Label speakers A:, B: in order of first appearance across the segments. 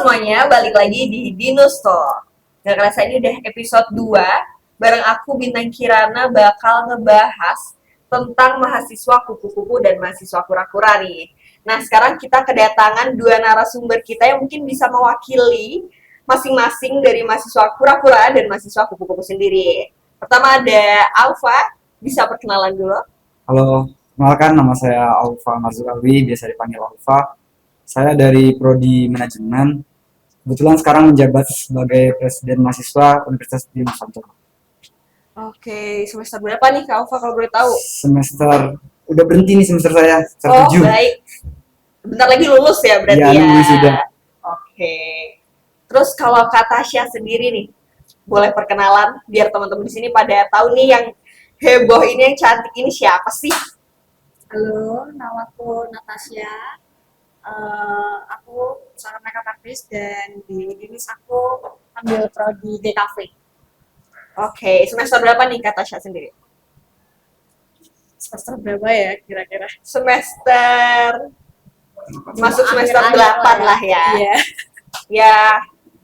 A: semuanya, balik lagi di Dinus Talk. Gak kerasa ini udah episode 2, bareng aku Bintang Kirana bakal ngebahas tentang mahasiswa kupu-kupu dan mahasiswa kura-kura nih. Nah, sekarang kita kedatangan dua narasumber kita yang mungkin bisa mewakili masing-masing dari mahasiswa kura-kura dan mahasiswa kupu-kupu sendiri. Pertama ada Alfa, bisa perkenalan dulu.
B: Halo, kenalkan nama saya Alfa Marzul Alwi, biasa dipanggil Alfa. Saya dari Prodi Manajemen. Kebetulan sekarang menjabat sebagai Presiden Mahasiswa Universitas di Nusantara.
A: Oke, semester berapa nih Kak Alfa kalau boleh tahu?
B: Semester, udah berhenti nih semester saya, semester 7.
A: Baik. Bentar lagi lulus ya berarti ya?
B: Lulus sudah.
A: Oke. Terus kalau Kak Tasya sendiri nih, boleh perkenalan biar teman-teman di sini pada tahu nih yang heboh ini, yang cantik ini siapa sih?
C: Halo, namaku Natasha. Aku seorang makeup artist dan di Dinis aku ambil prodi DKV.
A: Oke, semester berapa nih Kak Tasya sendiri?
C: Semester berapa ya kira-kira?
A: Semester masuk semester
C: Akhir-akhir
A: 8 lah ya.
C: Iya.
A: Ya,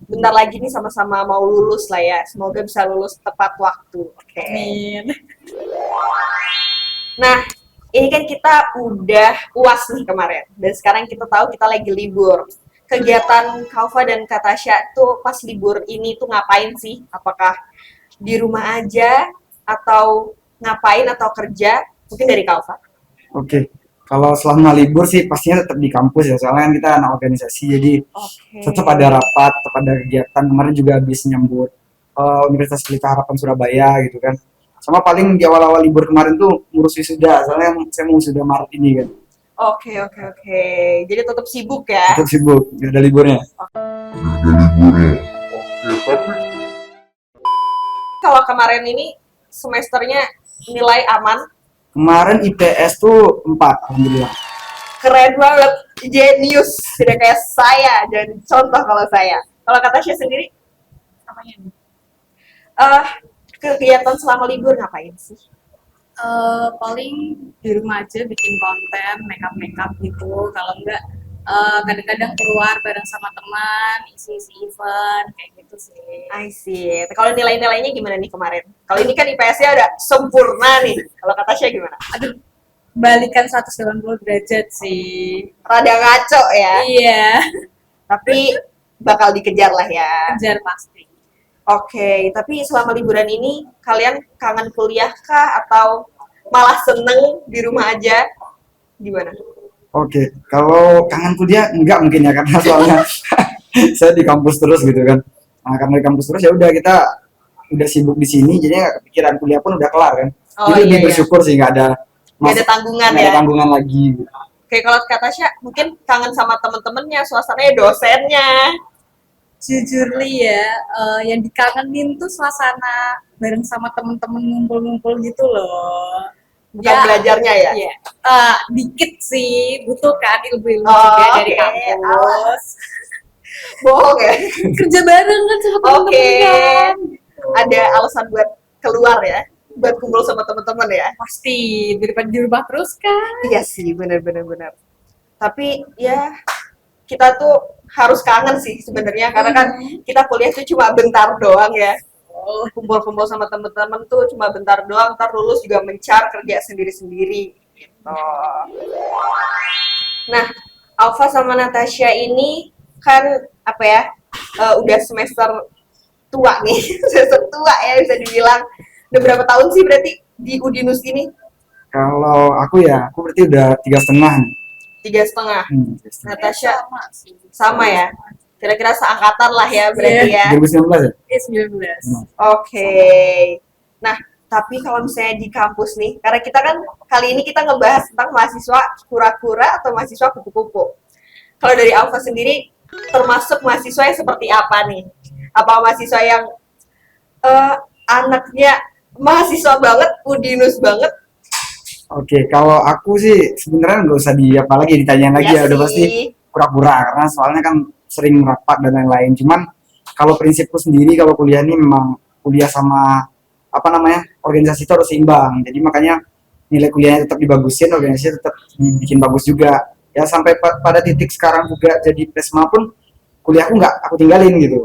A: bentar lagi nih sama-sama mau lulus lah ya. Semoga bisa lulus tepat waktu. Oke.
C: Amin.
A: Nah, ini kan kita udah UAS nih kemarin. Dan sekarang kita tahu kita lagi libur. Kegiatan Kaufa dan Kak Tasya tuh pas libur ini tuh ngapain sih? Apakah di rumah aja atau ngapain atau kerja? Mungkin dari Kaufa.
B: Oke, kalau selama libur sih pastinya tetap di kampus ya, soalnya kan kita anak organisasi, jadi tetap ada rapat, tetap ada kegiatan. Kemarin juga habis nyambut Universitas Pelita Harapan Surabaya gitu kan. Sama paling di awal-awal libur kemarin tuh ngurus wisuda, soalnya saya mau wisuda Maret ini kan.
A: Oke. Jadi tetap sibuk ya?
B: Tetap sibuk, gak ada liburnya.
A: Kalau kemarin ini semesternya nilai aman,
B: Kemarin IPS tuh 4, alhamdulillah.
A: keren banget, jenius, tidak kayak saya, dan contoh kalau saya. Kalau kata Tasya sendiri,
C: Apanya nih?
A: kegiatan selama libur ngapain sih?
C: Paling di rumah aja bikin konten, makeup gitu. Kalau enggak, kadang-kadang keluar bareng sama teman, isi-isi event, kayak gitu sih.
A: I see. Kalau nilai-nilainya gimana nih kemarin? Kalau ini kan IPS-nya udah sempurna nih. Kalau kata Tasya gimana?
C: Aduh, balikan 180 derajat sih.
A: Rada ngaco ya,
C: Iya,
A: tapi bakal dikejar lah ya.
C: kejar pasti.
A: Oke, tapi selama liburan ini kalian kangen kuliah kah atau malah seneng di rumah aja? Gimana?
B: Oke, kalau kangen kuliah enggak mungkin ya, karena soalnya saya di kampus terus gitu kan. Nah, karena di kampus terus ya udah kita udah sibuk di sini, jadinya kepikiran kuliah pun udah kelar kan.
A: Oh,
B: Jadi lebih
A: iya.
B: bersyukur sih nggak ada
A: Nggak ada tanggungan
B: nggak
A: ya?
B: ada tanggungan lagi.
A: Oke, kalau kata Tasya mungkin kangen sama temen-temennya, suasananya, dosennya.
C: Jujur Li ya, yang dikangenin tuh suasana bareng sama temen-temen ngumpul-ngumpul gitu loh.
A: Bukan belajarnya ya?
C: Iya. Dikit sih, butuh kan ilmu-ilmu
A: Oh,
C: juga dari
A: oke.
C: kampus.
A: Bohong ya?
C: Kerja bareng kan sama
A: Oke.
C: temen-temen kan.
A: Ada alasan buat keluar ya? Buat kumpul sama temen-temen ya?
C: Pasti, daripada di rumah terus kan.
A: Iya sih, benar. Tapi ya kita tuh harus kangen sih sebenarnya, karena kan kita kuliah tuh cuma bentar doang ya. Kumpul-kumpul sama temen-temen tuh cuma bentar doang, ntar lulus juga mencar kerja sendiri-sendiri gitu. Nah, Alfa sama Natasha ini kan apa ya, udah semester tua nih, semester tua ya bisa dibilang. Udah berapa tahun sih berarti di Udinus ini?
B: Kalau aku ya, aku berarti udah 3,5 nih.
A: 3,5.
B: 3,5.
A: Natasha
C: Sama sih.
A: sama ya? Kira-kira seangkatan lah ya berarti ya?
B: 2019 ya?
C: 19.
A: Oke. Nah, tapi kalau misalnya di kampus nih, karena kita kan kali ini kita ngebahas tentang mahasiswa kura-kura atau mahasiswa kupu-kupu. Kalau dari Alfa sendiri, termasuk mahasiswa yang seperti apa nih? Apa mahasiswa yang anaknya mahasiswa banget, Udinus banget?
B: Oke, kalau aku sih sebenarnya nggak usah ditanyain lagi ya, udah pasti pura-pura, karena soalnya kan sering rapat dan lain-lain. Cuman kalau prinsipku sendiri, kalau kuliah ini memang kuliah sama organisasi itu harus seimbang. Jadi makanya nilai kuliahnya tetap dibagusin, organisasi tetap dibikin bagus juga. Ya sampai pada titik sekarang juga jadi Presma pun kuliahku nggak aku tinggalin gitu.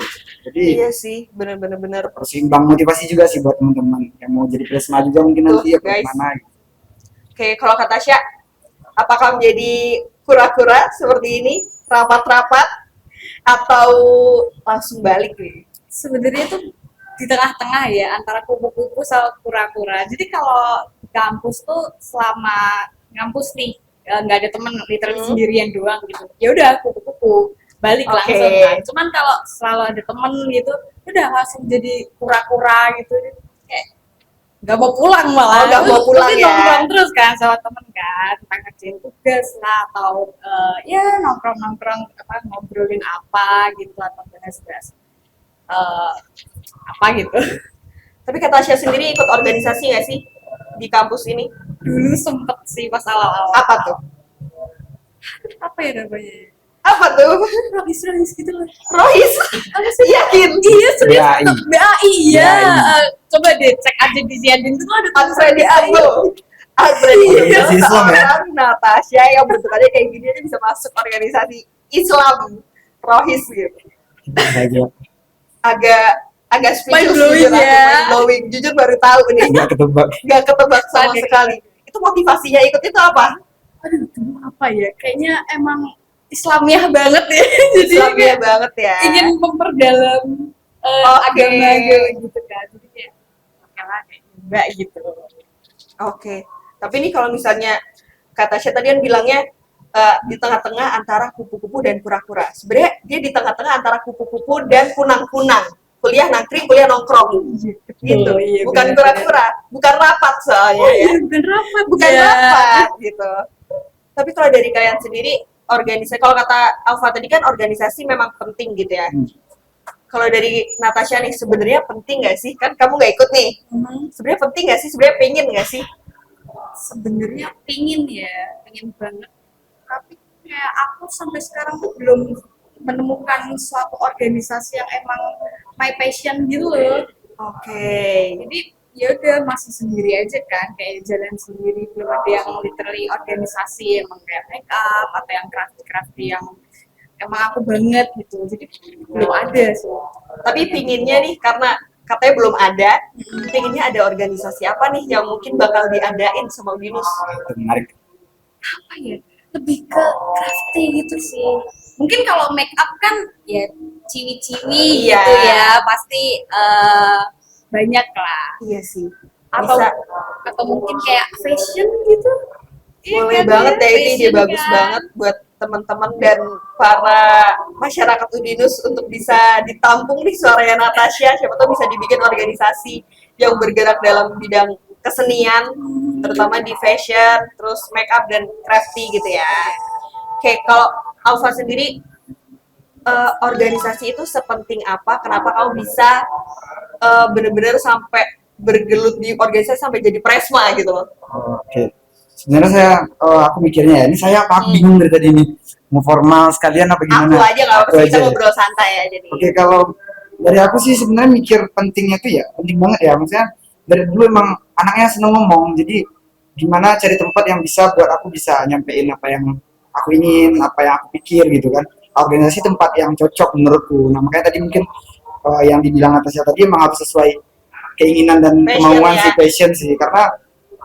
B: Jadi
A: Iya sih, bener-bener.
B: seimbang motivasi juga sih buat teman-teman yang mau jadi presma juga mungkin
A: Tuh,
B: nanti ya
A: guys.
B: kemana gitu.
A: Oke, kalau kata Tasya, apakah menjadi kura-kura seperti ini, rapat-rapat, atau langsung balik nih?
C: Sebenarnya tuh di tengah-tengah ya antara kupu-kupu sama kura-kura. Jadi kalau di kampus tuh selama ngampus nih nggak ada temen, literally sendirian doang gitu. Ya udah kupu-kupu balik
A: Oke.
C: langsung kan. Cuman kalau selalu ada temen gitu, udah langsung jadi kura-kura gitu. Kayak nggak mau pulang malah.
A: Oh, nggak mau pulang
C: Tapi
A: ya.
C: nongkrong terus kan sama temen kan, tentang kerjain tugas lah atau ya nongkrong-nongkrong apa ngobrolin apa gitu atau bahas-bahas apa gitu.
A: Tapi kata Tasya sendiri ikut organisasi nggak sih di kampus ini?
C: Dulu sempet sih pas awal-awal.
A: Apa tuh?
C: Apa ya namanya?
A: Apa tuh?
C: Rohis gitu loh.
A: Rohis?
C: Apa sih?
A: Yakin?
C: Iya serius.
B: BAI.
C: BAI ya.
B: BAI.
C: Coba deh cek aja di Ziadin itu ada tulisan BAI.
B: Organisasi Islam ya?
A: Seorang Natasha yang bentukannya kayak gini aja bisa masuk organisasi Islam. Rohis gitu.
B: Aja
A: Agak
C: Mind
A: speechless
C: blowing
A: jujur aku,
C: ya.
A: mind blowing. Jujur baru tahu nih.
B: nggak ketebak.
A: Gak ketebak sama
C: Ada.
A: sekali. Itu motivasinya ikut itu apa?
C: Aduh, itu apa ya? Kayaknya emang Islamiah banget ya. Jadi
A: Islamnya
C: kayak
A: banget ya.
C: ingin memperdalam
A: Oke.
C: agama gitu kan. Jadi kayak oke lah kayak mbak gitu.
A: Oke. Tapi ini kalau misalnya kata Tasya tadi kan bilangnya di tengah-tengah antara kupu-kupu dan kura-kura. Sebenarnya dia di tengah-tengah antara kupu-kupu dan kunang-kunang. Kuliah nangkring, kuliah nongkrong. Gitu.
C: Iya,
A: Bukan
C: benar,
A: kura-kura, bukan rapat soalnya
C: Oh
A: ya.
C: iya, bukan rapat.
A: Bukan
C: ya.
A: rapat gitu. Tapi kalau dari kalian sendiri organisasi, kalau kata Alfa tadi kan organisasi memang penting gitu ya. Kalau dari Natasha nih sebenarnya penting nggak sih? Kan kamu nggak ikut nih. Sebenarnya penting nggak sih? Sebenarnya pengen nggak sih?
C: Sebenarnya pingin ya, pingin banget. Tapi kayak aku sampai sekarang tuh belum menemukan suatu organisasi yang emang my passion gitu loh.
A: Oke.
C: Jadi ya udah masih sendiri aja kan, kayak jalan sendiri, belum ada yang literally organisasi emang kayak make up atau yang crafty yang emang aku banget gitu. Jadi belum ada sih.
A: Tapi pinginnya nih karena katanya belum ada, pinginnya ada organisasi apa nih yang mungkin bakal diadain sama Binus?
B: Itu menarik.
C: Apa ya? Lebih ke crafty gitu sih. Mungkin kalau make up kan ya ciwi-ciwi
A: Iya.
C: gitu ya, pasti banyak lah.
A: Iya sih.
C: Atau
A: Bisa.
C: atau mungkin kayak fashion gitu. Iya
A: Boleh
C: kan,
A: banget ya, ini ide
C: fashion
A: bagus
C: kan.
A: banget buat teman-teman dan para masyarakat Udinus untuk bisa ditampung nih suaranya Natasha. Siapa tahu bisa dibikin organisasi yang bergerak dalam bidang kesenian, terutama di fashion, terus make up dan crafty gitu ya. Oke, kalau Alfa sendiri organisasi itu sepenting apa? Kenapa kamu bisa bener-bener sampai bergelut di organisasi sampai jadi presma gitu loh?
B: Oke. Sebenarnya saya aku mikirnya ya, ini saya apa aku bingung dari tadi ini. Mau formal sekalian apa gimana?
A: Aku aja nggak apa-apa,
B: Aku
A: kita
B: aja.
A: ngobrol santai ya jadi.
B: Oke, kalau dari aku sih sebenarnya mikir pentingnya itu ya, penting banget ya. Maksudnya dari dulu emang anaknya seneng ngomong, jadi gimana cari tempat yang bisa buat aku bisa nyampein apa yang aku ingin, apa yang aku pikir gitu kan. Organisasi tempat yang cocok menurutku. Nah makanya tadi mungkin yang dibilang atasnya tadi emang harus sesuai keinginan dan
A: Passion
B: kemauan
A: ya.
B: si passion sih, karena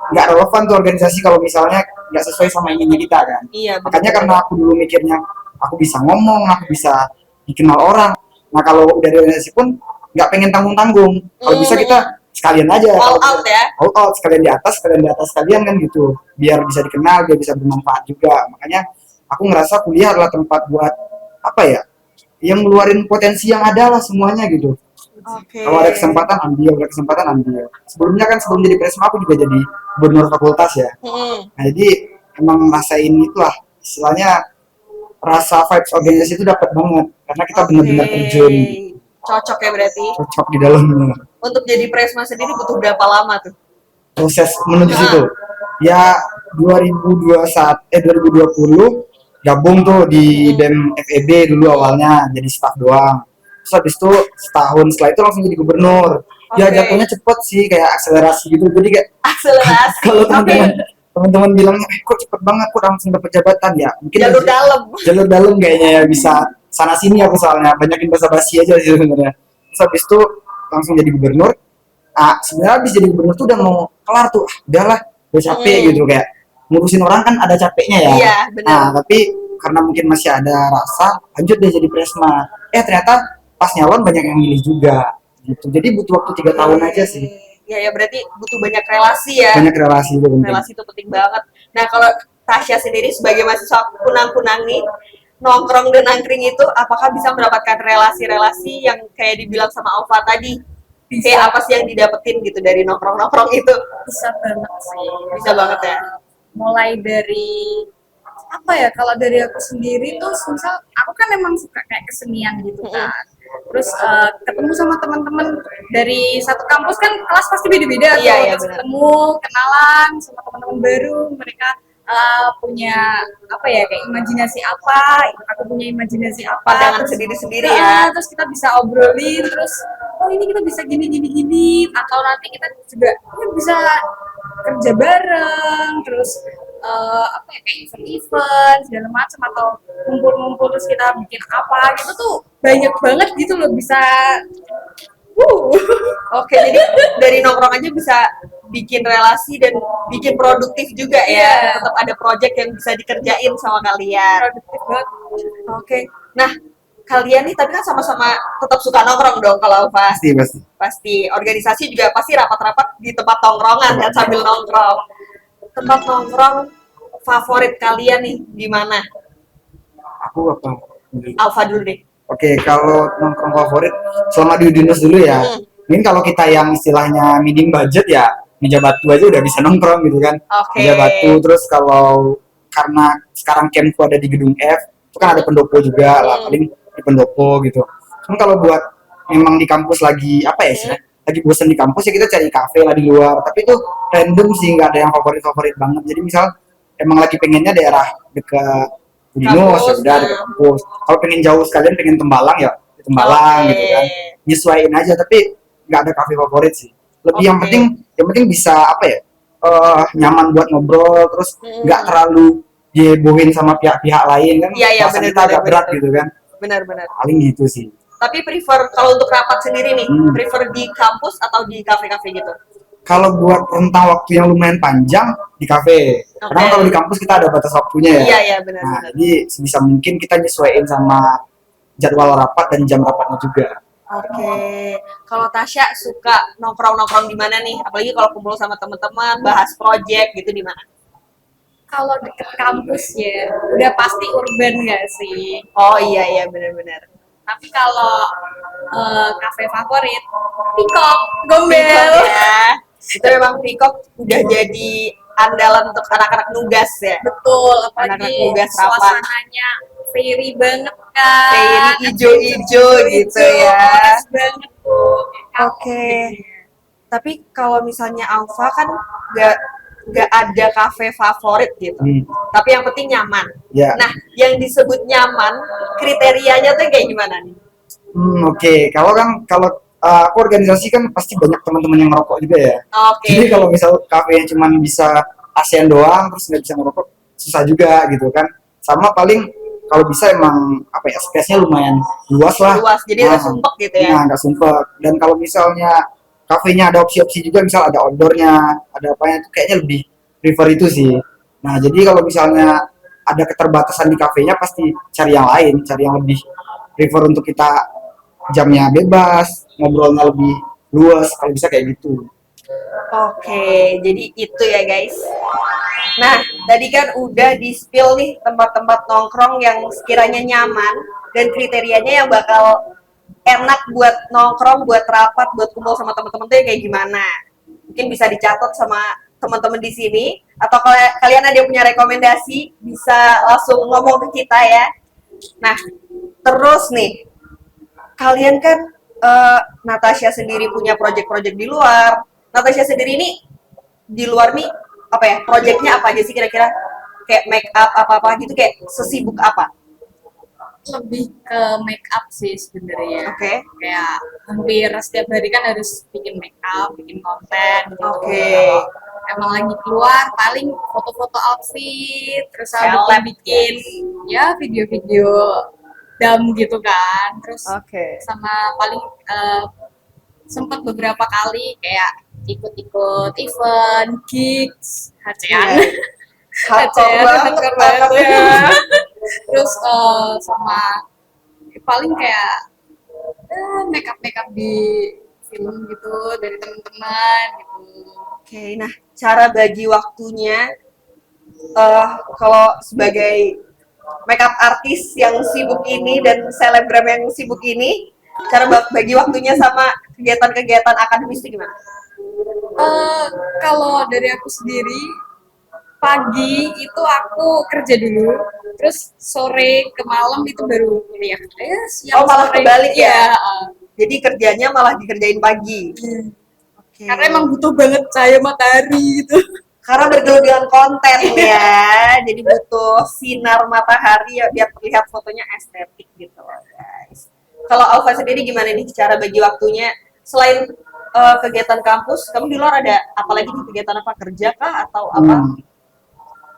B: nggak relevan tuh organisasi kalau misalnya nggak sesuai sama inginnya kita kan.
A: Iya,
B: Makanya
A: betul.
B: karena aku dulu mikirnya aku bisa ngomong, aku bisa dikenal orang. Nah kalau udah di organisasi pun nggak pengen tanggung-tanggung. Kalau bisa kita sekalian aja.
A: All out ya.
B: All out, sekalian di atas sekalian kan gitu. Biar bisa dikenal, biar bisa bermanfaat juga. Makanya aku ngerasa kuliah adalah tempat buat apa ya? Yang ngeluarin potensi yang ada lah semuanya gitu.
A: Oke.
B: Kalau ada kesempatan ambil. Sebelumnya kan sebelum jadi presma aku juga jadi gubernur fakultas ya. Nah, jadi emang rasain itulah istilahnya rasa vibes organisasi itu dapat banget karena kita benar-benar terjun
A: Cocok ya berarti.
B: cocok di dalamnya.
A: Untuk jadi presma sendiri butuh berapa lama tuh?
B: Proses menuju situ ya 2020 gabung tuh di BEM FEB dulu awalnya jadi staf doang. Terus habis itu setahun setelah itu langsung jadi gubernur. Ya
A: Oke.
B: jatuhnya cepet sih kayak akselerasi gitu. Jadi kayak
A: Akselerasi.
B: kalau teman-teman bilangnya kok cepet banget kok langsung dapat jabatan ya mungkin
A: Jalur dalam.
B: jalur dalam kayaknya ya bisa sana sini aku soalnya banyakin basa-basi aja sih sebenarnya. Terus habis itu langsung jadi gubernur. Sebenarnya habis jadi gubernur tuh udah mau kelar tuh, udahlah, udah capek gitu kayak ngurusin orang kan ada capeknya ya.
A: Iya, benar.
B: Tapi karena mungkin masih ada rasa, lanjut deh jadi presma. Ternyata pas nyalon banyak yang milih juga gitu. Jadi butuh waktu 3 tahun aja sih.
A: Ya berarti butuh banyak relasi ya.
B: Banyak relasi itu penting.
A: Relasi itu penting banget. Nah, kalau Tasya sendiri sebagai mahasiswa kunang-kunang nih, nongkrong dan nangkring itu apakah bisa mendapatkan relasi-relasi yang kayak dibilang sama Alfa tadi?
C: Bisa.
A: Kayak apa sih yang didapetin gitu dari nongkrong-nongkrong itu?
C: Bisa banget sih.
A: Bisa banget ya.
C: Mulai dari apa ya, kalau dari aku sendiri tuh misal aku kan emang suka kayak kesenian gitu kan, terus ketemu sama teman-teman dari satu kampus kan, kelas pasti beda-beda tuh,
A: Iya,
C: terus
A: benar.
C: ketemu, kenalan sama teman-teman baru, mereka punya apa ya, kayak imajinasi apa, aku punya imajinasi apa,
A: Pandangan
C: terus
A: sendiri-sendiri ya.
C: terus kita bisa obrolin, terus oh ini kita bisa gini gini gini, atau nanti kita juga bisa kerja bareng, terus apa ya, kayak event-event segala macam, atau ngumpul-ngumpul terus kita bikin apa gitu tuh banyak banget gitu loh, bisa
A: Oke, jadi dari nongkrong aja bisa bikin relasi dan bikin produktif juga ya.
C: Iya.
A: Tetap ada project yang bisa dikerjain sama kalian.
C: produktif banget.
A: Oke. Nah, kalian nih tapi kan sama-sama tetap suka nongkrong dong kalau pas
B: Pasti.
A: pasti organisasi juga pasti rapat-rapat di tempat nongkrongan kan sambil nongkrong. Tempat nongkrong favorit kalian nih di mana?
B: Aku apa?
A: Alfa dulu deh.
B: Oke, kalau nongkrong favorit selama di Udinus dulu ya. Mungkin kalau kita yang istilahnya minim budget ya, meja batu aja udah bisa nongkrong gitu kan.
A: Oke.
B: Meja batu, terus kalau karena sekarang campku ada di gedung F, itu kan ada pendopo juga lah, paling di pendopo gitu. Cuman kalau buat memang di kampus lagi apa ya istilahnya, lagi bosan di kampus ya kita cari kafe lah di luar. Tapi itu random sih, nggak ada yang favorit banget. Jadi misal emang lagi pengennya daerah dekat Udinus ya udah dekat kampus. Kalau pengen jauh sekalian pengen Tembalang ya di Tembalang gitu kan. Nyesuaiin aja, tapi nggak ada kafe favorit sih. Lebih yang penting bisa apa ya? Nyaman buat ngobrol, terus nggak terlalu dihebohin sama pihak-pihak lain kan.
A: Iya,
B: Rasanya
A: benar,
B: agak berat
A: benar.
B: gitu kan.
A: Benar-benar.
B: Paling gitu sih.
A: Tapi prefer kalau untuk rapat sendiri nih, prefer di kampus atau di kafe-kafe gitu?
B: Kalau buat rentang waktu yang lumayan panjang di kafe. Karena kalau di kampus kita ada batas waktunya ya.
A: Iya, benar.
B: Nah, jadi sebisa mungkin kita nyesuaiin sama jadwal rapat dan jam rapatnya juga.
A: Oke. Kalau Tasya suka nongkrong-nongkrong di mana nih? Apalagi kalau kumpul sama teman-teman, bahas project gitu di mana?
C: Kalau deket kampus ya udah pasti urban nggak sih.
A: Oh iya benar-benar.
C: Tapi kalau kafe favorit, Peacock, Gombel.
A: Peacock ya. Itu memang Peacock udah jadi andalan untuk anak-anak nugas ya.
C: Betul,
A: Anak-anak
C: apalagi
A: nugas rapat.
C: suasananya fairy banget kan.
A: Fairy ijo-ijo gitu ya.
C: Panas banget tuh.
A: Oke. Tapi kalau misalnya Alfa kan nggak ada kafe favorit gitu. Tapi yang penting nyaman.
B: Ya.
A: Nah, yang disebut nyaman, kriterianya tuh kayak gimana nih?
B: Oke. Kalau aku organisasi kan pasti banyak teman-teman yang ngerokok juga ya.
A: Oke.
B: Jadi kalau misal kafe yang cuma bisa ASEAN doang terus nggak bisa ngerokok, susah juga gitu kan. Sama paling kalau bisa emang apa ya, space-nya lumayan luas lah.
A: Luas, jadi nggak sumpek gitu ya.
B: Nah, nggak sumpek. Dan kalau misalnya kafenya ada opsi-opsi juga, misal ada outdoornya, ada apanya, itu kayaknya lebih prefer itu sih. Nah, jadi kalau misalnya ada keterbatasan di kafenya, pasti cari yang lain, cari yang lebih prefer untuk kita jamnya bebas, ngobrolnya lebih luas, kalau bisa kayak gitu.
A: Oke, jadi itu ya guys. Nah, tadi kan udah di-spill nih tempat-tempat nongkrong yang sekiranya nyaman dan kriterianya yang bakal enak buat nongkrong, buat rapat, buat kumpul sama teman-teman tuh kayak gimana. Mungkin bisa dicatat sama teman-teman di sini, atau kalau kalian ada yang punya rekomendasi bisa langsung ngomong ke kita ya. Nah, terus nih, kalian kan Natasha sendiri punya project-project di luar. Natasha sendiri ini di luar nih apa ya, projectnya apa aja sih kira-kira? Kayak make up apa-apa gitu, kayak sesibuk apa?
C: Lebih ke make up sih sebenarnya.
A: Oke.
C: Kayak hampir setiap hari kan harus bikin make up, bikin konten gitu.
A: Oke.
C: Emang lagi keluar paling foto-foto outfit, terus
A: Seleb,
C: bikin ya video-video dam gitu kan. Terus
A: Oke.
C: sama paling sempat beberapa kali kayak ikut-ikut event, gigs, HC-an.
A: Hardcore banget
C: hardcore banget
A: anaknya.
C: ya. Terus sama paling kayak makeup di film gitu dari teman-teman gitu.
A: Oke, nah cara bagi waktunya kalau sebagai makeup artis yang sibuk ini dan selebgram yang sibuk ini, cara bagi waktunya sama kegiatan-kegiatan akademis itu gimana?
C: Kalau dari aku sendiri pagi itu aku kerja dulu, terus sore ke malam itu baru kuliah. Siang
A: Oh, malah
C: sore
A: kebalik ya?
C: ya.
A: Jadi kerjanya malah dikerjain pagi. Oke.
C: Karena emang butuh banget cahaya matahari gitu.
A: Karena bergelut dengan konten ya, jadi butuh sinar matahari ya biar terlihat fotonya estetik gitu loh guys. Kalau Alfa sendiri gimana nih cara bagi waktunya selain kegiatan kampus, kamu di luar ada apa lagi nih kegiatan apa kerja kah atau apa?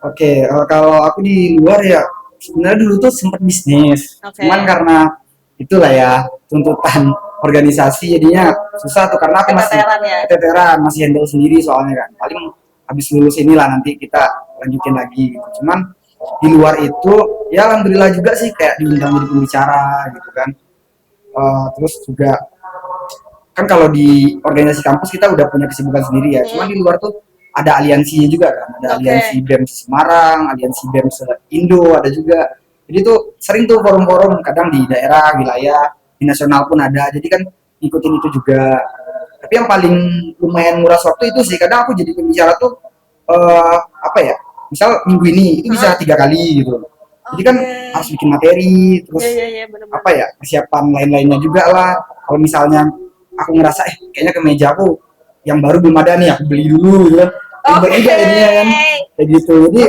B: Oke, kalau aku di luar ya sebenarnya dulu tuh sempat bisnis,
A: Oke.
B: cuman karena itulah ya tuntutan organisasi jadinya susah tuh karena aku masih
A: Keteteran ya.
B: keteteran, masih handle sendiri soalnya kan. Paling habis lulus inilah nanti kita lanjutin lagi gitu. Cuman di luar itu ya alhamdulillah juga sih kayak diundang jadi pembicara gitu kan. Terus juga kan kalau di organisasi kampus kita udah punya kesibukan sendiri ya. Cuman di luar tuh ada aliansinya juga kan, ada
A: Oke.
B: aliansi BEM Semarang, aliansi BEM Indo ada juga. Jadi tuh sering tuh forum-forum kadang di daerah, wilayah, di nasional pun ada. Jadi kan ikutin itu juga. Tapi yang paling lumayan nguras waktu itu sih kadang aku jadi pembicara tuh apa ya? Misal minggu ini itu bisa 3 kali gitu. Jadi kan
A: Oke.
B: harus bikin materi, terus
A: Iya benar-benar.
B: apa ya persiapan lain-lainnya juga lah. Kalau misalnya aku ngerasa kayak kemeja aku yang baru belum ada nih aku beli dulu gitu kan. Ribet juga jadinya kan kayak gitu. Jadi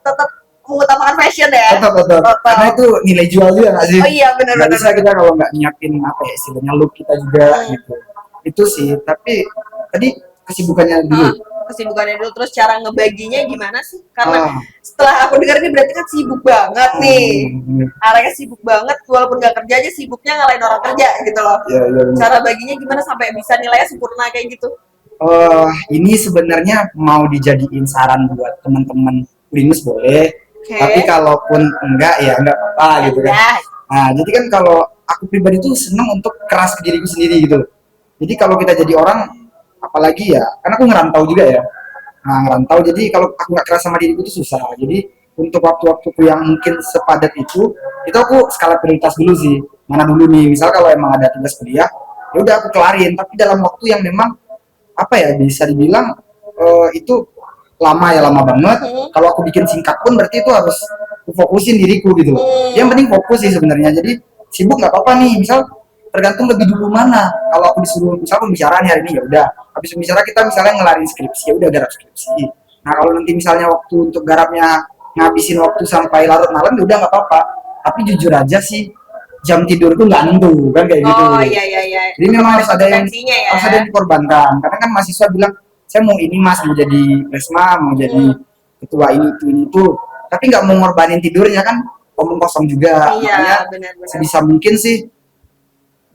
A: tetap mengutamakan fashion ya.
B: tetap karena itu nilai jual juga nggak sih?
A: Oh iya
B: Nggak
A: benar-benar.
B: bisa kita kalau nggak nyiapin apa ya istilahnya look kita juga gitu. Itu sih. Tapi tadi kesibukannya dulu.
A: Kesibukannya dulu terus cara ngebaginya gimana sih? Karena
B: Ah.
A: setelah aku dengar ini berarti kan sibuk banget nih.
B: Hmm.
A: Arahnya sibuk banget walaupun nggak kerja aja sibuknya ngalahin orang kerja gitu loh.
B: Iya benar.
A: Cara baginya gimana sampai bisa nilainya sempurna kayak gitu?
B: Ini sebenarnya mau dijadiin saran buat teman-teman Linus boleh.
A: Oke.
B: Tapi kalaupun enggak ya enggak apa-apa gitu kan.
A: Ya.
B: Nah, jadi kan kalau aku pribadi tuh seneng untuk keras ke diriku sendiri gitu loh. Jadi kalau kita jadi orang, apalagi ya, karena aku ngerantau juga ya. Nah, ngerantau, jadi kalau aku nggak keras sama diriku tuh susah. Jadi untuk waktu-waktuku yang mungkin sepadat itu aku skala prioritas dulu sih. Mana dulu nih, misal kalau emang ada tugas kuliah, ya udah aku kelarin. Tapi dalam waktu yang memang apa ya bisa dibilang itu lama banget. Kalau aku bikin singkat pun berarti itu harus fokusin diriku gitu loh. Yang penting fokus sih sebenarnya. Jadi sibuk nggak apa-apa nih. Misal tergantung lebih dulu mana. Kalau aku disuruh misal pembicaraan hari ini ya udah. Habis pembicara kita misalnya ngelarin skripsi ya udah garap skripsi. Nah kalau nanti misalnya waktu untuk garapnya ngabisin waktu sampai larut malam ya udah nggak apa-apa. Tapi jujur aja sih jam tidurku nggak nentu kan kayak gitu.
A: Oh iya.
B: Jadi memang harus ada yang
A: konsekuensinya ya.
B: harus ada yang dikorbankan. Karena kan mahasiswa bilang saya mau ini mas, mau jadi presma, mau jadi ketua ini itu. Tapi nggak mau ngorbanin tidurnya kan omong kosong juga.
A: Iya
B: Makanya
A: benar-benar.
B: sebisa mungkin sih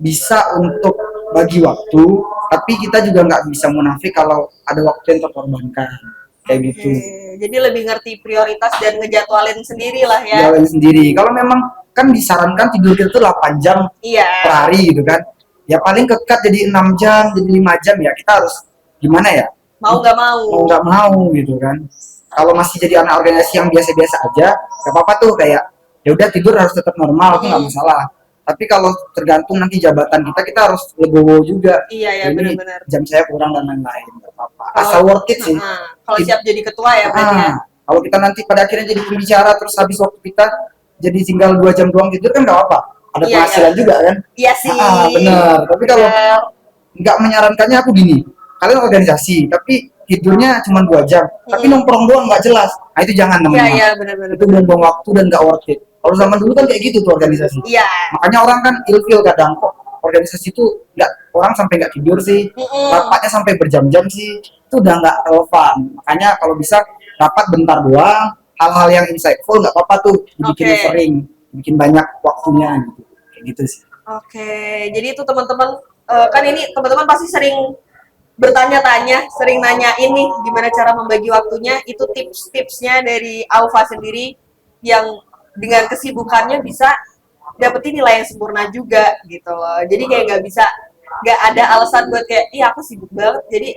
B: bisa untuk bagi waktu, tapi kita juga nggak bisa munafik kalau ada waktu yang terkorbankan kayak gitu.
A: Jadi lebih ngerti prioritas dan ngejadwalin sendiri lah ya.
B: Jalan sendiri. Kalau memang kan disarankan tidur kita tuh 8 jam
A: Iya.
B: per hari gitu kan. Ya paling kekat jadi 6 jam, jadi 5 jam ya kita harus gimana ya?
A: Mau nggak mau
B: Gitu kan. Kalau masih jadi anak organisasi yang biasa-biasa aja, gak apa-apa tuh kayak ya udah tidur harus tetap normal itu nggak masalah. Tapi kalau tergantung nanti jabatan kita harus legowo juga.
A: Iya ya
B: Ini
A: benar-benar.
B: jam saya kurang dan lain-lain nggak apa-apa. Asal worth it sih.
A: Kalau siap jadi ketua ya berarti ya.
B: Kalau kita nanti pada akhirnya jadi pembicara terus habis waktu kita jadi tinggal 2 jam doang tidur kan nggak apa-apa. Ada
A: Iya,
B: penghasilan juga kan.
A: Iya sih.
B: Benar. Tapi kalau
A: Benar.
B: nggak menyarankannya aku gini, kalian organisasi tapi tidurnya cuma 2 jam, tapi nongkrong doang nggak jelas. Nah itu jangan teman-teman.
A: Iya benar-benar.
B: Itu buang-buang waktu dan nggak worth it. Kalau zaman dulu kan kayak gitu tuh organisasi.
A: Iya.
B: Makanya orang kan ilfil kadang kok organisasi itu nggak orang sampai nggak tidur sih, rapatnya sampai berjam-jam sih, itu udah nggak relevan. Makanya kalau bisa rapat bentar doang, hal-hal yang insightful nggak apa-apa tuh dibikin
A: Oke.
B: sering. bikin banyak waktunya gitu. Kayak gitu sih.
A: Oke, jadi itu teman-teman, kan ini teman-teman pasti sering bertanya-tanya, sering nanya ini gimana cara membagi waktunya. Itu tips-tipsnya dari Alfa sendiri yang dengan kesibukannya bisa dapetin nilai yang sempurna juga gitu loh. Jadi kayak nggak ada alasan buat kayak iya aku sibuk banget jadi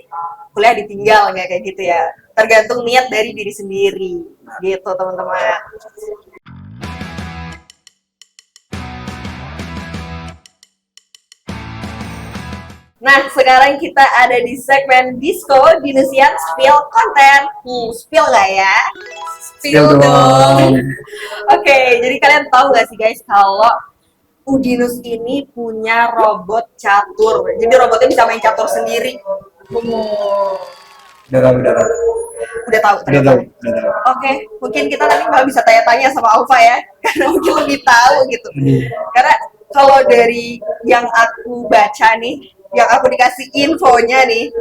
A: kuliah ditinggal, nggak kayak gitu ya. Tergantung niat dari diri sendiri gitu teman-teman. Nah, sekarang kita ada di segmen Disco Dinusian Spill Content. Spill nggak ya?
C: Spill dong.
A: Oke, jadi kalian tahu nggak sih guys kalau Udinus ini punya robot catur. Jadi robotnya bisa main catur sendiri.
B: Udah tahu.
A: Udah tahu
B: Udah
A: ternyata.
B: tahu.
A: Oke, mungkin kita nanti malah bisa tanya-tanya sama Alfa ya, karena mungkin lebih tahu gitu. Karena kalau dari yang aku baca nih, yang aku dikasih infonya nih,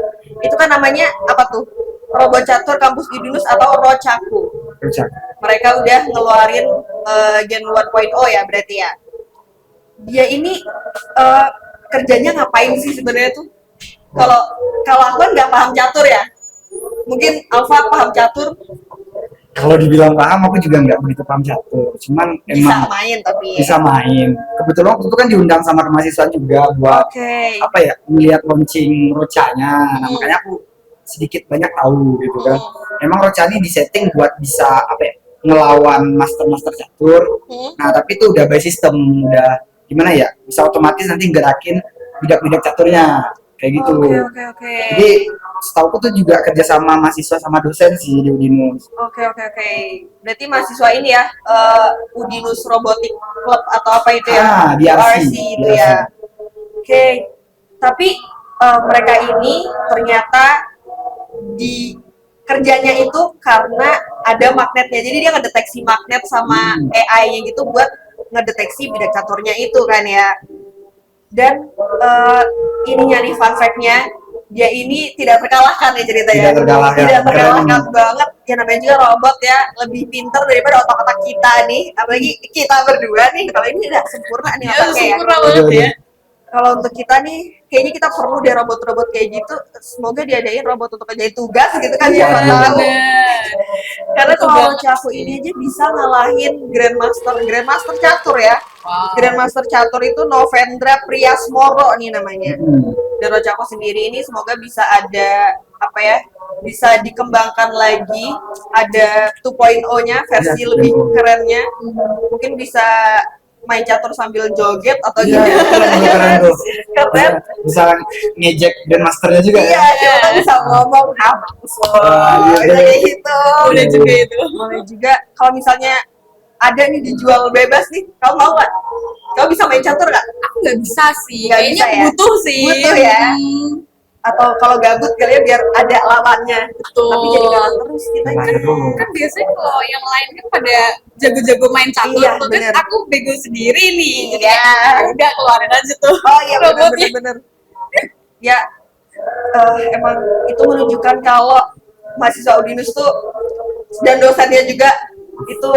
A: itu kan namanya apa tuh? Robot catur kampus Udinus atau Rocaku. Mereka udah ngeluarin Gen 1.0 ya berarti ya. Dia ini kerjanya ngapain sih sebenarnya tuh? Kalau aku kan nggak paham catur ya. Mungkin Alfa paham catur,
B: Kalau dibilang paham, aku juga nggak begitu paham catur. Cuman
A: bisa
B: emang
A: main tapi.
B: bisa main. Kebetulan waktu itu kan diundang sama mahasiswa juga buat
A: Oke.
B: apa ya, melihat launching Rocanya. Nah, makanya aku sedikit banyak tahu gitu kan. Emang Roca ini disetting buat bisa apa ya, ngelawan master catur. Nah, tapi itu udah by system, udah gimana ya? Bisa otomatis nanti gerakin bidak-bidak caturnya kayak gitu.
A: Oke.
B: Jadi setauku tuh juga kerja sama mahasiswa sama dosen sih di Udinus.
A: Oke. Berarti mahasiswa ini ya, Udinus Robotic Club atau apa itu ya?
B: DRC
A: itu ya. Oke. Tapi mereka ini ternyata di kerjanya itu karena ada magnetnya. Jadi dia ngedeteksi magnet sama AI-nya gitu buat ngedeteksi bidak caturnya itu kan ya. Dan ininya nih fun fact-nya, dia ini tidak terkalahkan ya ceritanya. Tidak terkalahkan banget. Ya namanya juga robot ya, lebih pintar daripada otak-otak kita nih. Apalagi kita berdua nih, kalau ini udah sempurna nih otaknya ya.
C: Sempurna banget ya.
A: Kalau untuk kita nih, kayaknya kita perlu deh robot-robot kayak gitu. Semoga diadain robot untuk kerjain tugas gitu kan, siapa tahu. Karena kalau Caku ini aja bisa ngalahin Grandmaster catur ya. Grandmaster catur itu Novendra Priasmoro nih namanya. Dan Rocaku sendiri ini semoga bisa ada apa ya, bisa dikembangkan lagi, ada 2.0-nya versi lebih kerennya. Mungkin bisa main catur sambil joget atau
B: Iya, keren tuh.
A: Keren.
B: Bisa ngejek Grandmasternya juga
A: Iya,
B: ya.
A: kita bisa ngomong bagus loh.
B: Iya,
A: Kayak gitu.
C: Boleh juga itu.
A: Boleh juga kalau misalnya ada nih dijual bebas nih, kamu mau nggak? Kamu bisa main catur nggak?
C: Aku nggak bisa sih.
A: Nggak
C: Kayaknya
A: bisa ya?
C: butuh sih.
A: Butuh ya? Atau kalau gabut kali ya biar ada lawannya.
C: Betul.
A: Tapi jadi kalah terus kita
C: Kan biasanya kalau yang lain kan pada jago-jago main catur,
A: Iya,
C: tuh kan
A: bener.
C: aku bego sendiri nih. Jadi
A: Iya.
C: ya udah keluarin aja tuh.
A: Oh iya
C: robotnya.
A: bener. Ya emang itu menunjukkan kalau mahasiswa Udinus tuh dan dosennya juga itu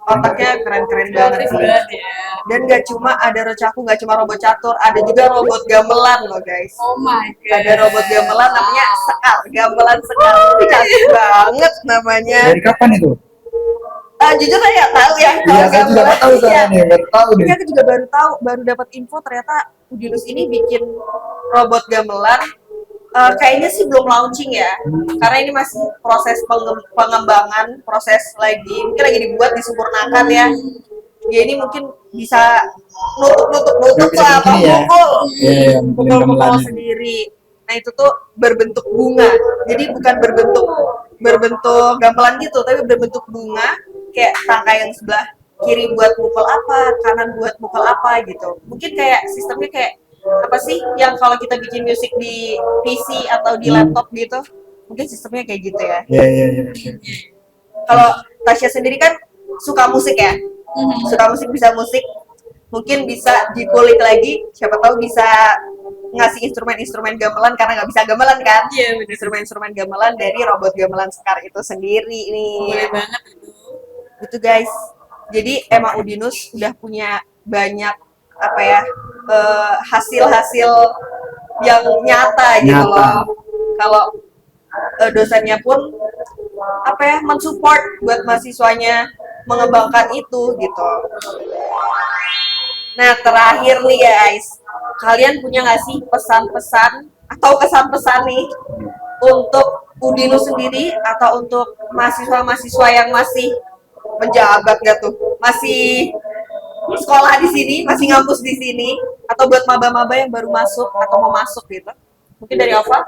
A: otaknya keren-keren banget sih.
C: Banget ya.
A: Dan gak cuma ada Rocaku, gak cuma robot catur, ada juga robot gamelan loh guys.
C: Oh my god.
A: Ada robot gamelan namanya Sekal, gamelan Sekal. Ini cantik banget namanya.
B: Dari kapan itu?
A: Jujur saya nggak tahu ya.
B: Iya, saya juga nggak tahu soalnya nih, baru tahu deh.
A: Iya, aku juga baru tahu, baru dapat info ternyata Udinus ini bikin robot gamelan. Kayaknya sih belum launching ya, karena ini masih proses pengembangan, proses mungkin lagi dibuat, disempurnakan ya. Ya ini mungkin bisa nutup
B: Bisa
A: lah, atau
B: begini ya. Iya,
A: pukul
B: gamelannya.
A: sendiri. Nah itu tuh berbentuk bunga, jadi bukan berbentuk gamelan gitu, tapi berbentuk bunga, kayak tangkai yang sebelah kiri buat mukul apa, kanan buat mukul apa gitu. Mungkin kayak sistemnya kayak apa sih yang kalau kita bikin musik di PC atau di laptop gitu, mungkin sistemnya kayak gitu ya.
B: Iya.
A: Kalau Tasya sendiri kan suka musik ya, suka musik, bisa musik, mungkin bisa dikulik lagi, siapa tahu bisa ngasih instrumen-instrumen gamelan karena nggak bisa gamelan kan.
C: Iya, bener.
A: Instrumen-instrumen gamelan dari robot gamelan Sekar itu sendiri nih.
C: Boleh banget itu.
A: Itu guys. Jadi emang Udinus udah punya banyak apa ya hasil-hasil yang nyata gitu
B: Nyata.
A: loh. Kalau dosennya pun apa ya mensupport buat mahasiswanya mengembangkan itu gitu. Nah terakhir nih guys, kalian punya nggak sih pesan-pesan atau kesan-pesan nih untuk Udinus sendiri atau untuk mahasiswa-mahasiswa yang masih menjabat nggak tuh, masih sekolah di sini, masih ngampus di sini, atau buat maba-maba yang baru masuk atau mau masuk gitu? Mungkin dari Ova?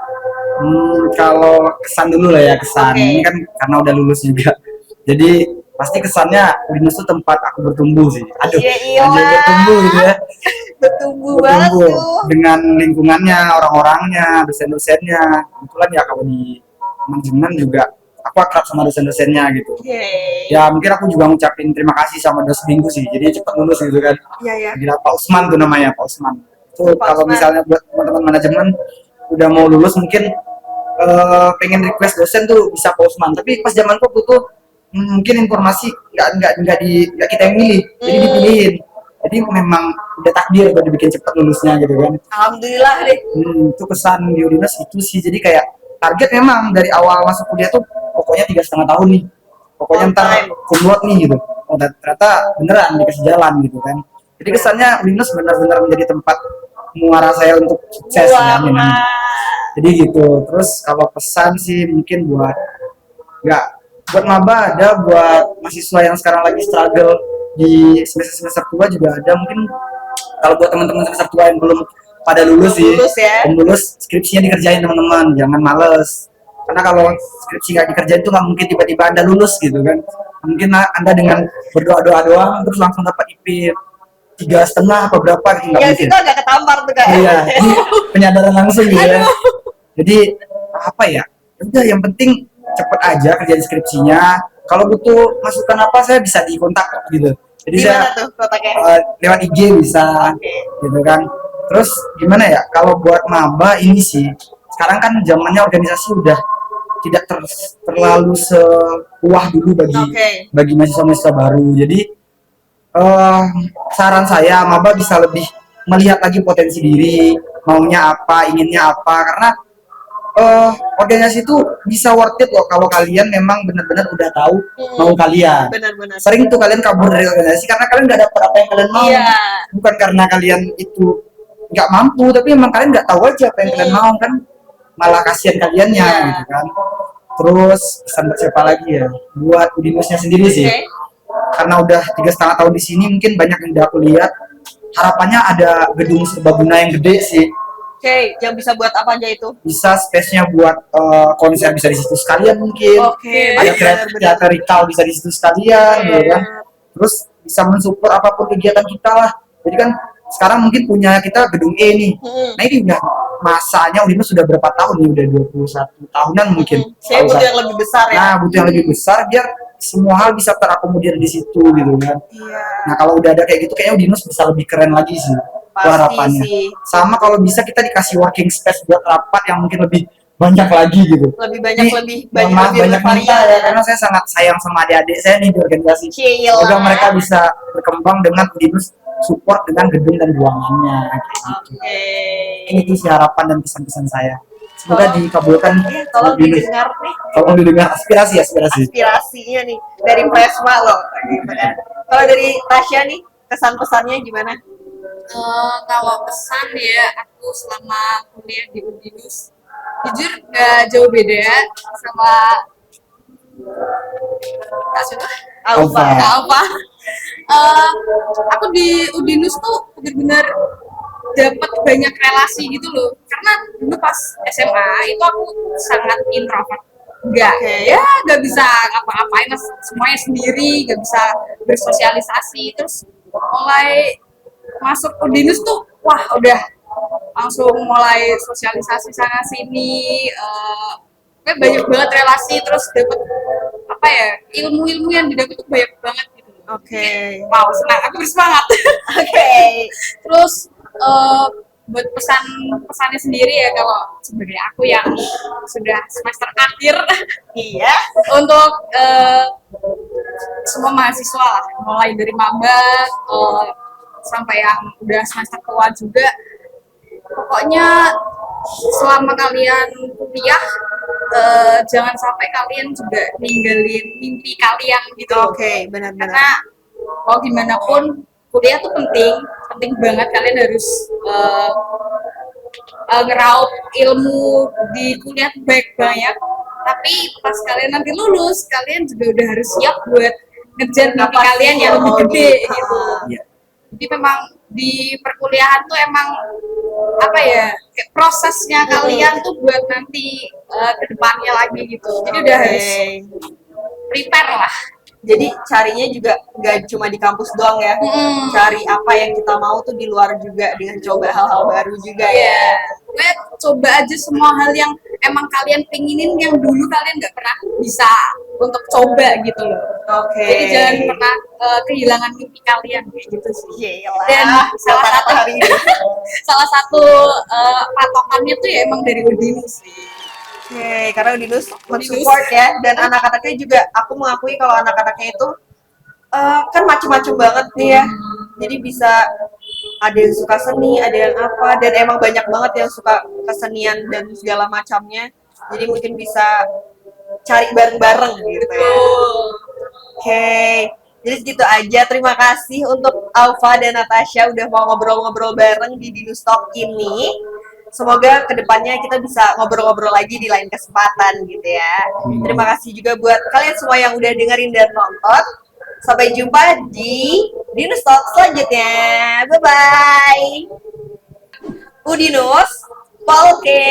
B: Kalau kesan dulu lah ya, kesan.
A: Oke.
B: Ini kan karena udah lulus juga. Jadi pasti kesannya Udinus tuh tempat aku bertumbuh sih. Aduh,
A: Iya, iya.
B: anjay, bertumbuh gitu ya.
A: Bertumbuh banget
B: Bertumbuh
A: tuh.
B: dengan lingkungannya, orang-orangnya, dosen-dosennya. Kebetulan ya kalau di manajemen juga aku akrab sama dosen-dosennya gitu.
A: Oke.
B: Ya mungkin aku juga ngucapin terima kasih sama dosen sih. Jadi cepat lulus gitu kan.
A: Iya, ya.
B: Gila, Pak Usman tuh namanya, Pak Usman. Itu
A: Pak
B: kalau
A: Usman.
B: misalnya buat teman-teman manajemen udah mau lulus mungkin pengen request dosen tuh bisa Pak Usman. Tapi pas zaman aku tuh mungkin informasi nggak kita yang milih, jadi dipilihin. Jadi memang udah takdir buat dibikin cepat lulusnya gitu kan.
A: Alhamdulillah deh.
B: Itu kesan di Udinus itu sih. Jadi kayak target memang dari awal masuk kuliah tuh pokoknya 3,5 tahun nih. Pokoknya
A: On
B: ntar
A: time.
B: kumlot nih gitu. Oh, ternyata beneran dikasih jalan gitu kan. Jadi kesannya Udinus benar-benar menjadi tempat muara saya untuk sukses. Amin, amin.
A: Wah.
B: Jadi gitu. Terus kalau pesan sih mungkin buat maba ada, buat mahasiswa yang sekarang lagi struggle di semester tua juga ada. Mungkin kalau buat teman-teman semester tua yang belum pada lulus sih,
A: Lulus ya.
B: belum lulus, skripsinya dikerjain teman-teman, jangan males. Karena kalau skripsi nggak dikerjain tuh nggak mungkin tiba-tiba Anda lulus gitu kan. Mungkin Anda dengan berdoa-doa doang terus langsung dapat IP 3,5 apa berapa gitu, nggak
A: Yang
B: mungkin.
A: situ agak ketampar tuh kak.
B: Iya, ini penyadaran langsung gitu ya. Jadi apa ya? Udah yang penting cepet aja kerjain skripsinya. Kalau butuh masukan apa saya bisa dikontak gitu. Jadi
A: Di
B: saya
A: mana tuh kotaknya?
B: lewat IG bisa
A: Oke.
B: gitu kan. Terus gimana ya? Kalau buat maba ini sih sekarang kan zamannya organisasi udah tidak terlalu sewah dulu
A: Oke.
B: bagi mahasiswa-mahasiswa baru. Jadi saran saya maba bisa lebih melihat lagi potensi diri, maunya apa, inginnya apa, karena organisasi itu bisa worth it loh kalau kalian memang benar-benar udah tahu mau kalian.
A: Benar-benar.
B: Sering tuh kalian kabur dari organisasi karena kalian nggak dapet apa yang kalian mau.
A: Iya.
B: Bukan karena kalian itu nggak mampu, tapi emang kalian nggak tahu aja apa yang kalian mau kan, malah kasihan kaliannya
A: Iya.
B: gitu kan. Terus pesan buat siapa lagi ya? Buat Udinusnya sendiri sih.
A: Oke.
B: Karena udah 3,5 tahun di sini, mungkin banyak yang udah aku lihat. Harapannya ada gedung serbaguna yang gede sih.
A: Oke, yang bisa buat apa aja itu?
B: Bisa space-nya buat konser bisa di situ sekalian mungkin.
A: Oke.
B: Ada teatrikal bisa di situ sekalian gitu kan. Terus bisa mensupport apapun kegiatan kita lah. Jadi kan sekarang mungkin punya kita gedung E nih. Nah ini udah masanya Udinus sudah berapa tahun nih? Udah 21 tahunan mungkin.
A: Saya butuh yang lebih besar ya.
B: Nah, butuh yang lebih besar biar semua hal bisa terakomodir di situ gitu kan.
A: Iya.
B: Nah, kalau udah ada kayak gitu kayaknya Udinus bisa lebih keren lagi sih. Itu
A: Pasti
B: harapannya.
A: sih.
B: Sama kalau bisa kita dikasih working space buat rapat yang mungkin lebih banyak lagi gitu.
A: Lebih banyak,
B: Ini,
A: lebih
B: mohon
A: banyak,
B: maaf,
A: lebih
B: banyak minta
A: bervariasi.
B: ya karena saya sangat sayang sama adik-adik saya nih di organisasi.
A: Cila.
B: Semoga mereka bisa berkembang dengan Udinus support dengan gedung dan ruangannya kayak gitu.
A: Oke.
B: Ini sih harapan dan pesan-pesan saya. Semoga dikabulkan.
A: Iya, tolong
B: Udinus.
A: didengar nih
B: Tolong didengar aspirasi.
A: aspirasinya nih dari Presma loh. Gitu kan. Kalau dari Tasya nih kesan pesannya gimana?
C: Kalau pesan ya, aku selama kuliah di Udinus jujur gak jauh beda sama Kak Suta,
B: Alfa.
C: Kak Alfa. Aku di Udinus tuh benar-benar dapat banyak relasi gitu loh. Karena dulu pas SMA itu aku sangat introvert. Nggak bisa ngapa-ngapain, semuanya sendiri, nggak bisa bersosialisasi. Terus mulai masuk Udinus tuh, wah udah langsung mulai sosialisasi sana sini, kayak banyak banget relasi, terus dapat apa ya, ilmu-ilmu yang didapat tuh banyak banget gitu.
A: Oke.
C: Wow, senang, aku bersemangat.
A: Oke.
C: Terus buat pesannya sendiri ya, kalau sebagai aku yang sudah semester akhir
A: Iya.
C: untuk semua mahasiswa lah, mulai dari maba sampai yang udah semester tua juga. Pokoknya selama kalian kuliah, jangan sampai kalian juga ninggalin mimpi kalian gitu.
A: Oke, benar-benar.
C: Karena mau gimana pun kuliah tuh penting banget. Kalian harus ngeraup ilmu di kuliah tuh banyak. Tapi pas kalian nanti lulus, kalian juga udah harus siap buat ngejar mimpi
A: Apa sih
C: kalian yang
A: yang
C: lebih
A: mau
C: gede
A: di-
C: gitu.
B: Iya.
C: Jadi memang di perkuliahan tuh emang apa ya, kayak prosesnya kalian tuh buat nanti ke depannya lagi gitu. Jadi udah harus prepare lah.
A: Jadi carinya juga nggak cuma di kampus doang ya. Cari apa yang kita mau tuh di luar juga dengan coba hal-hal baru juga ya.
C: Gue coba aja semua hal yang emang kalian pinginin, yang dulu kalian nggak pernah bisa untuk coba gitu loh.
A: Oke.
C: Jadi jangan pernah kehilangan mimpi kalian kayak gitu sih.
A: Yelah.
C: Dan salah
A: Kata-kata
C: satu
A: hari ini.
C: salah satu patokannya tuh ya emang dari Udinus sih.
A: Oke, karena Udinus mensupport ya, dan anak-anaknya juga, aku mengakui kalau anak-anaknya itu kan macem-macem banget nih ya. Jadi bisa ada yang suka seni, ada yang apa, dan emang banyak banget yang suka kesenian dan segala macamnya. Jadi mungkin bisa cari bareng-bareng gitu ya. Oke, jadi segitu aja. Terima kasih untuk Alfa dan Natasha udah mau ngobrol-ngobrol bareng di Dinus Talk ini. Semoga kedepannya kita bisa ngobrol-ngobrol lagi di lain kesempatan gitu ya. Terima kasih juga buat kalian semua yang udah dengerin dan nonton. Sampai jumpa di Dinus Talk selanjutnya. Bye-bye. Udinus, Polke.